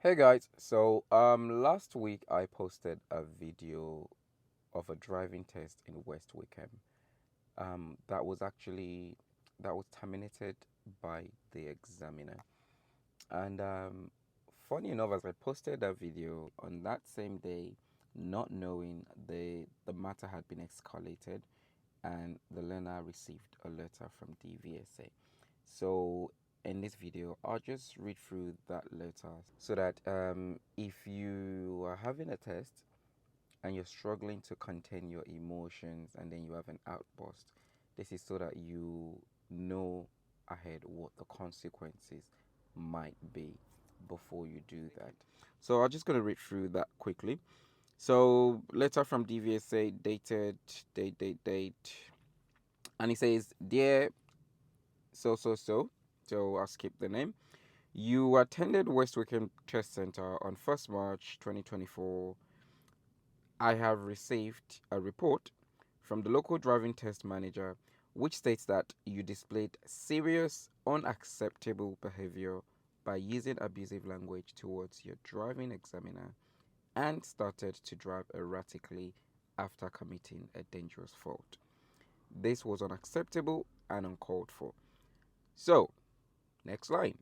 Hey guys, so last week I posted a video of a driving test in West Wickham. That was actually that was terminated by the examiner. And funny enough, as I posted that video on that same day, not knowing the matter had been escalated and the learner received a letter from DVSA. So in this video, I'll just read through that letter so that if you are having a test and you're struggling to contain your emotions and then you have an outburst, this is so that you know ahead what the consequences might be before you do that. So I'm just going to read through that quickly. So letter from DVSA dated date, and it says, "Dear so I'll skip the name. You attended West Wickham Test Center on 1st March 2024. I have received a report from the local driving test manager which states that you displayed serious unacceptable behavior by using abusive language towards your driving examiner and started to drive erratically after committing a dangerous fault. This was unacceptable and uncalled for." So, next line.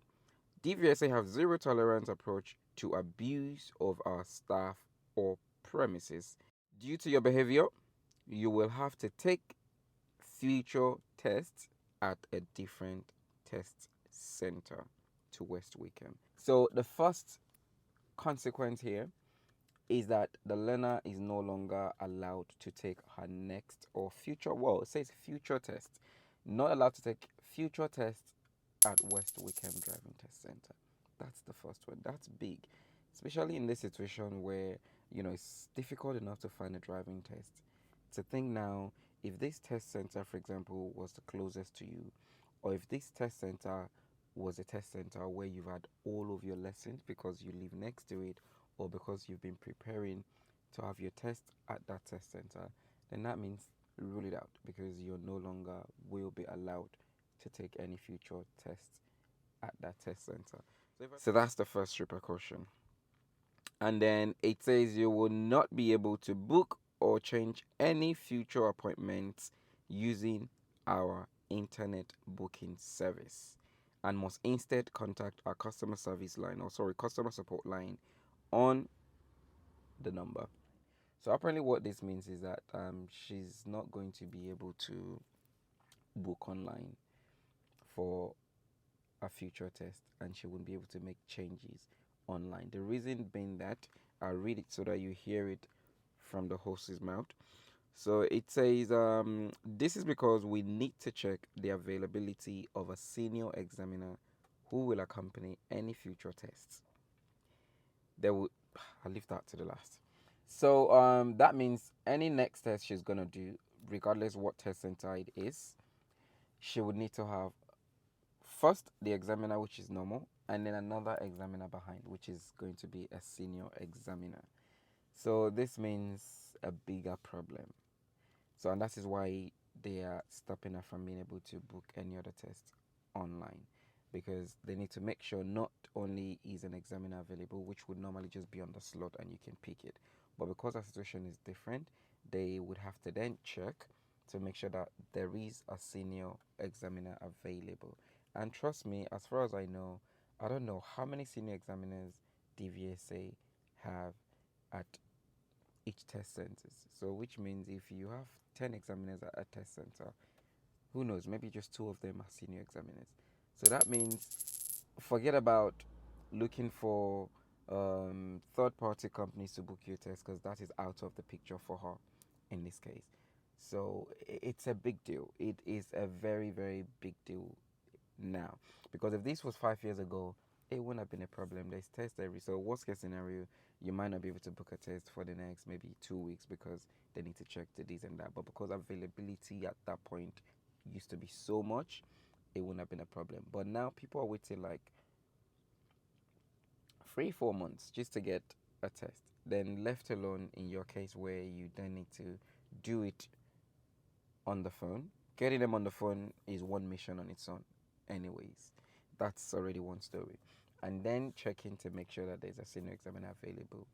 DVSA have zero tolerance approach to abuse of our staff or premises. Due to your behavior, you will have to take future tests at a different test center to West Wickham. So the first consequence here is that the learner is no longer allowed to take her next or future, well, it says future test, not allowed to take future tests at West Wickham Driving Test Center. That's the first one. That's big, especially in this situation where it's difficult enough to find a driving test. To think now, if this test center, for example, was the closest to you, or if this test center was a test center where you've had all of your lessons because you live next to it, or because you've been preparing to have your test at that test center, then that means rule it out because you're no longer will be allowed to take any future tests at that test center. So that's the first repercussion. And then it says you will not be able to book or change any future appointments using our internet booking service and must instead contact our customer service line, or sorry, customer support line on the number. So apparently what this means is that she's not going to be able to book online for a future test, and she won't be able to make changes online. The reason being that, I'll read it so that you hear it from the host's mouth. So it says, this is because we need to check the availability of a senior examiner who will accompany any future tests. They will, I'll leave that to the last. So that means any next test she's gonna do, regardless what test center it is, she would need to have first the examiner, which is normal, and then another examiner behind, which is going to be a senior examiner. So this means a bigger problem. So, and that is why they are stopping her from being able to book any other test online, because they need to make sure not only is an examiner available, which would normally just be on the slot and you can pick it, but because our situation is different, they would have to then check to make sure that there is a senior examiner available. And trust me, as far as I know, I don't know how many senior examiners DVSA have at each test centers. So which means if you have 10 examiners at a test center, who knows, maybe just two of them are senior examiners. So that means forget about looking for third party companies to book your test, because that is out of the picture for her in this case. So it's a big deal. It is a very, very big deal now, because if this was 5 years ago, it wouldn't have been a problem. There's tests every, so worst case scenario, you might not be able to book a test for the next maybe 2 weeks because they need to check the this and that. But because availability at that point used to be so much, it wouldn't have been a problem. But now people are waiting like 3-4 months just to get a test. Then left alone in your case where you then need to do it on the phone. Getting them on the phone is one mission on its own, anyways. That's already one story. and then checking to make sure that there's a senior examiner available,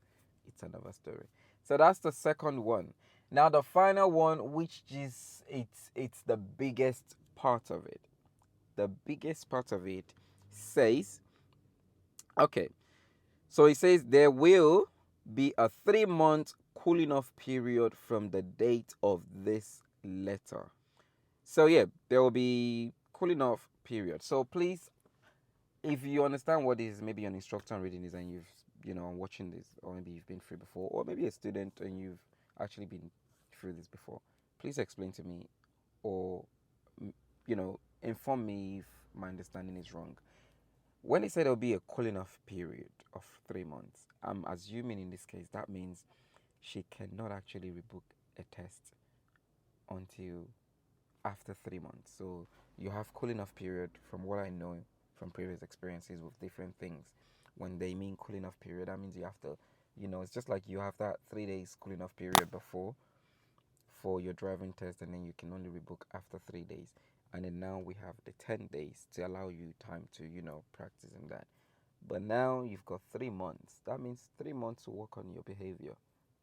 it's another story. So that's the second one. Now the final one, which is it's the biggest part of it. The biggest part of it says, okay, so it says there will be a 3 month cooling off period from the date of this letter. So yeah, there will be cooling off period. So please, if you understand what is maybe an instructor and reading this, and you've watching this, or maybe you've been through before, or maybe a student and you've actually been through this before, please explain to me, or inform me if my understanding is wrong. When they said there'll be a cooling off period of 3 months, I'm assuming in this case that means she cannot actually rebook a test until after 3 months. So you have cooling off period, from what I know from previous experiences with different things. When they mean cooling off period, that means you have to, it's just like you have that 3 days cooling off period before for your driving test, and then you can only rebook after 3 days. And then now we have the 10 days to allow you time to, practice in that. But now you've got 3 months. That means 3 months to work on your behavior,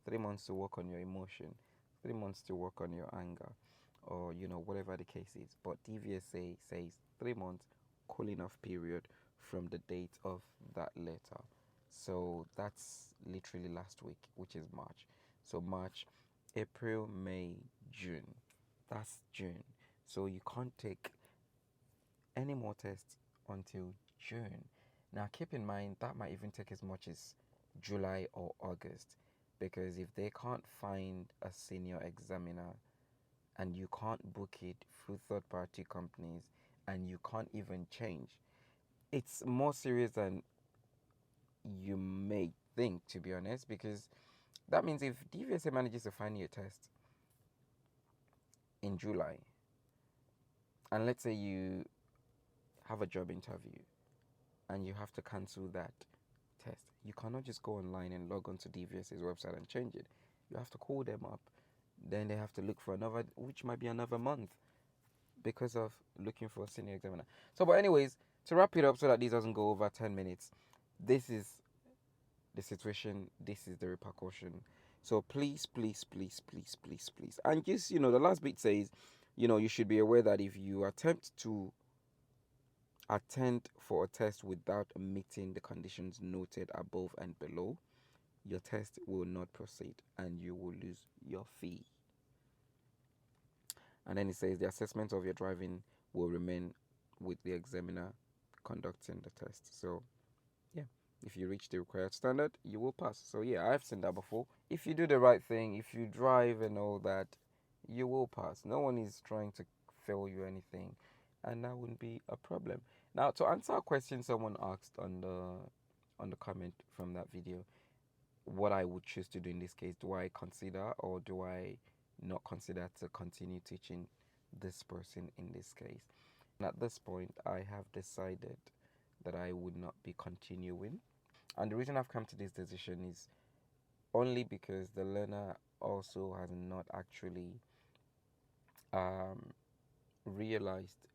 3 months to work on your emotion, 3 months to work on your anger, or whatever the case is. But DVSA says 3 months cooling off period from the date of that letter. So that's literally last week, which is March. So March, April, May, June. That's June. So you can't take any more tests until June. Now keep in mind that might even take as much as July or August, because if they can't find a senior examiner and you can't book it through third party companies and you can't even change, it's more serious than you may think, to be honest, because that means if DVSA manages to find you a test in July, and let's say you have a job interview and you have to cancel that test, you cannot just go online and log onto DVSA's website and change it. You have to call them up. Then they have to look for another, which might be another month, because of looking for a senior examiner. So, but anyways, to wrap it up so that this doesn't go over 10 minutes, this is the situation, this is the repercussion. So please, please, please, please, please, please. And just, the last bit says, you should be aware that if you attempt to attend for a test without meeting the conditions noted above and below, your test will not proceed and you will lose your fee. And then it says the assessment of your driving will remain with the examiner conducting the test. So yeah, if you reach the required standard, you will pass. So yeah, I've seen that before. If you do the right thing, if you drive and all that, you will pass. No one is trying to fail you anything, and that wouldn't be a problem. Now, to answer a question someone asked on the comment from that video, what I would choose to do in this case, do I consider or do I not consider to continue teaching this person in this case? And at this point, I have decided that I would not be continuing. And the reason I've come to this decision is only because the learner also has not actually realized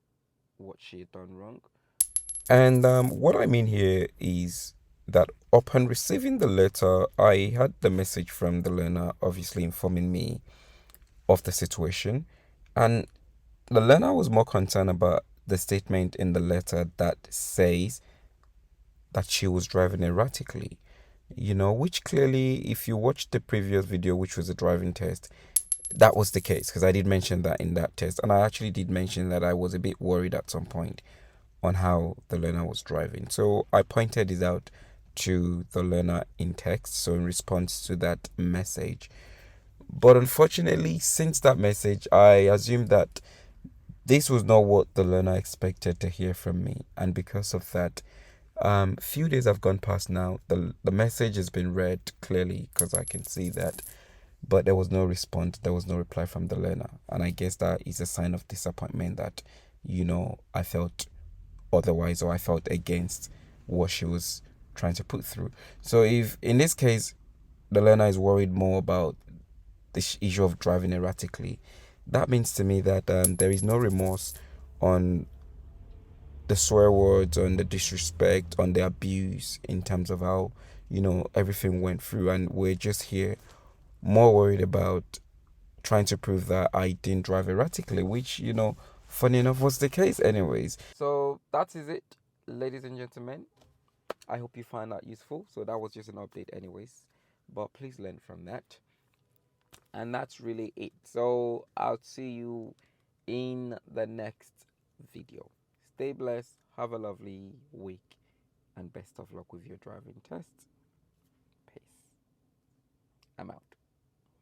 what she had done wrong. And what I mean here is that upon receiving the letter, I had the message from the learner, obviously informing me of the situation. And the learner was more concerned about the statement in the letter that says that she was driving erratically, which clearly, if you watch the previous video, which was a driving test, that was the case, because I did mention that in that test. And I actually did mention that I was a bit worried at some point on how the learner was driving. So I pointed this out to the learner in text, so in response to that message. But unfortunately, since that message, I assumed that this was not what the learner expected to hear from me. And because of that, few days have gone past now. The message has been read clearly, because I can see that, but there was no response, there was no reply from the learner. And I guess that is a sign of disappointment that, I felt otherwise, or I felt against what she was trying to put through. So if in this case the learner is worried more about the issue of driving erratically, that means to me that there is no remorse on the swear words, on the disrespect, on the abuse, in terms of how, everything went through. And we're just here more worried about trying to prove that I didn't drive erratically, which, funny enough was the case anyways. So that is it, ladies and gentlemen. I hope you find that useful. So that was just an update anyways, but please learn from that. And that's really it. So I'll see you in the next video. Stay blessed, have a lovely week, and best of luck with your driving test. Peace. I'm out.